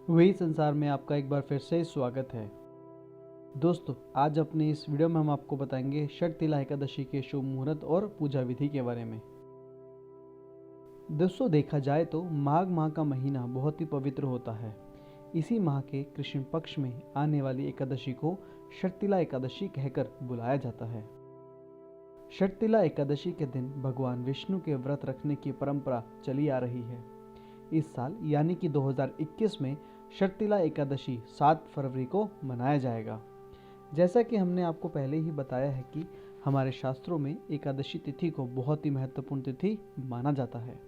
वही संसार में आपका एक बार फिर से स्वागत है। दोस्तों, आज अपने इस वीडियो में हम आपको बताएंगे षटतिला एकादशी के शुभ मुहूर्त और पूजा विधि के बारे में। दोस्तों, देखा जाए तो माघ माह का महीना बहुत ही पवित्र होता है। इसी माह के कृष्ण पक्ष में आने वाली एकादशी को षटतिला एकादशी कहकर बुलाया जाता है। षटतिला एकादशी के दिन भगवान विष्णु के व्रत रखने की परंपरा चली आ रही है। इस साल यानी कि 2021 में षटतिला एकादशी 7 फरवरी को मनाया जाएगा। जैसा कि हमने आपको पहले ही बताया है कि हमारे शास्त्रों में एकादशी तिथि को बहुत ही महत्वपूर्ण तिथि माना जाता है।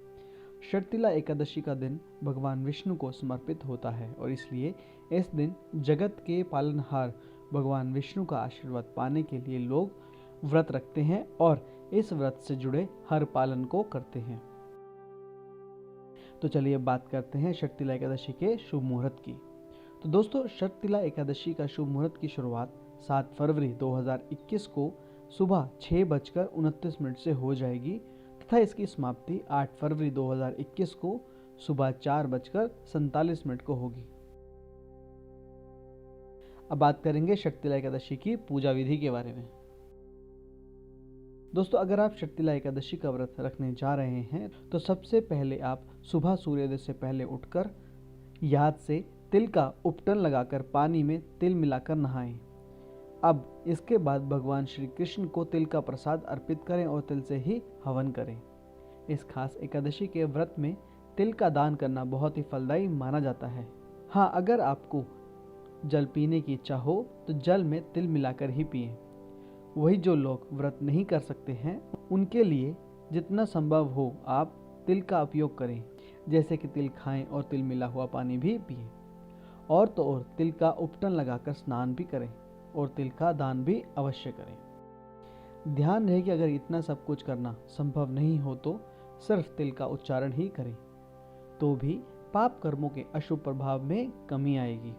षटतिला एकादशी का दिन भगवान विष्णु को समर्पित होता है और इसलिए इस दिन जगत के पालनहार भगवान विष्णु का आशीर्वाद पाने के लिए लोग व्रत रखते हैं और इस व्रत से जुड़े हर पालन को करते हैं। तो चलिए बात करते हैं षटतिला एकादशी के शुभ मुहूर्त की। तो दोस्तों, षटतिला एकादशी का शुभ मुहूर्त की शुरुआत 7 फरवरी 2021 को सुबह 6:29 से हो जाएगी तथा इसकी समाप्ति 8 फरवरी 2021 को सुबह 4:47 को होगी। अब बात करेंगे षटतिला एकादशी की पूजा विधि के बारे में। दोस्तों, अगर आप षटतिला एकादशी का व्रत रखने जा रहे हैं तो सबसे पहले आप सुबह सूर्योदय से पहले उठकर याद से तिल का उपटन लगाकर पानी में तिल मिलाकर नहाएं। अब इसके बाद भगवान श्री कृष्ण को तिल का प्रसाद अर्पित करें और तिल से ही हवन करें। इस खास एकादशी के व्रत में तिल का दान करना बहुत ही फलदायी माना जाता है। हाँ, अगर आपको जल पीने की इच्छा हो तो जल में तिल मिलाकर ही पिएं। वही जो लोग व्रत नहीं कर सकते हैं उनके लिए जितना संभव हो आप तिल का उपयोग करें, जैसे कि तिल खाएं और तिल मिला हुआ पानी भी पिएं। और तो और तिल का उपटन लगाकर स्नान भी करें और तिल का दान भी अवश्य करें। ध्यान रहे कि अगर इतना सब कुछ करना संभव नहीं हो तो सिर्फ तिल का उच्चारण ही करें, तो भी पाप कर्मों के अशुभ प्रभाव में कमी आएगी।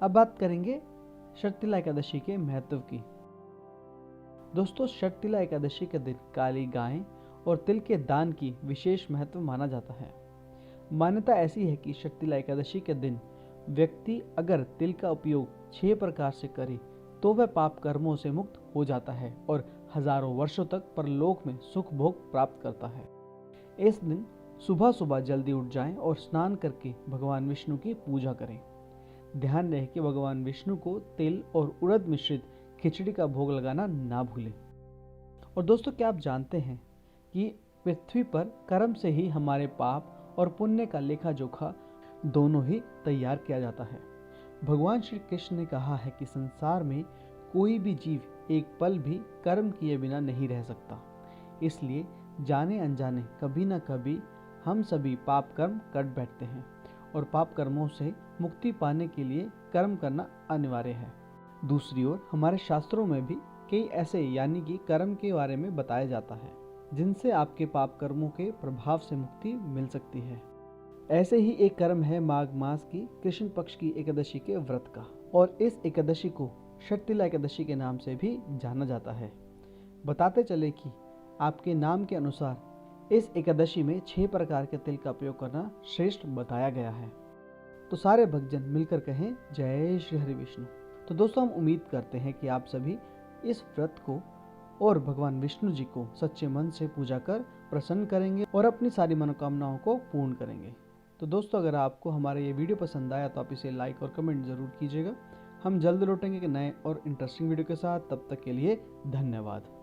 अब बात करेंगे षटतिला एकादशी के महत्व की। दोस्तों, षटतिला एकादशी के दिन काली गाय और तिल के दान की विशेष महत्व माना जाता है। मान्यता ऐसी है कि षटतिला एकादशी के दिन व्यक्ति अगर तिल का उपयोग 6 प्रकार से करे तो वह पाप कर्मों से मुक्त हो जाता है और हजारों वर्षों तक परलोक में सुख भोग प्राप्त करता है। इस दिन सुबह सुबह जल्दी उठ जाएं और स्नान करके भगवान विष्णु की पूजा करें। ध्यान रहे कि भगवान विष्णु को तिल और उड़द मिश्रित खिचड़ी का भोग लगाना ना भूलें। और दोस्तों, क्या आप जानते हैं कि पृथ्वी पर कर्म से ही हमारे पाप और पुण्य का लेखा जोखा दोनों ही तैयार किया जाता है। भगवान श्री कृष्ण ने कहा है कि संसार में कोई भी जीव एक पल भी कर्म किए बिना नहीं रह सकता। इसलिए जाने अनजाने कभी ना कभी हम सभी पाप कर्म कर बैठते हैं और पाप कर्मों से मुक्ति पाने के लिए कर्म करना अनिवार्य है। दूसरी ओर हमारे शास्त्रों में भी कई ऐसे यानी कि कर्म के बारे में बताया जाता है जिनसे आपके पाप कर्मों के प्रभाव से मुक्ति मिल सकती है। ऐसे ही एक कर्म है माघ मास की कृष्ण पक्ष की एकादशी के व्रत का, और इस एकादशी को षटतिला एकादशी के नाम से भी जाना जाता है। बताते चले कि आपके नाम के अनुसार इस एकादशी में 6 प्रकार के तिल का उपयोग करना श्रेष्ठ बताया गया है। तो सारे भक्तजन मिलकर कहें जय श्री हरि विष्णु। तो दोस्तों, हम उम्मीद करते हैं कि आप सभी इस व्रत को और भगवान विष्णु जी को सच्चे मन से पूजा कर प्रसन्न करेंगे और अपनी सारी मनोकामनाओं को पूर्ण करेंगे। तो दोस्तों, अगर आपको हमारा ये वीडियो पसंद आया तो आप इसे लाइक और कमेंट जरूर कीजिएगा। हम जल्द लौटेंगे कि नए और इंटरेस्टिंग वीडियो के साथ। तब तक के लिए धन्यवाद।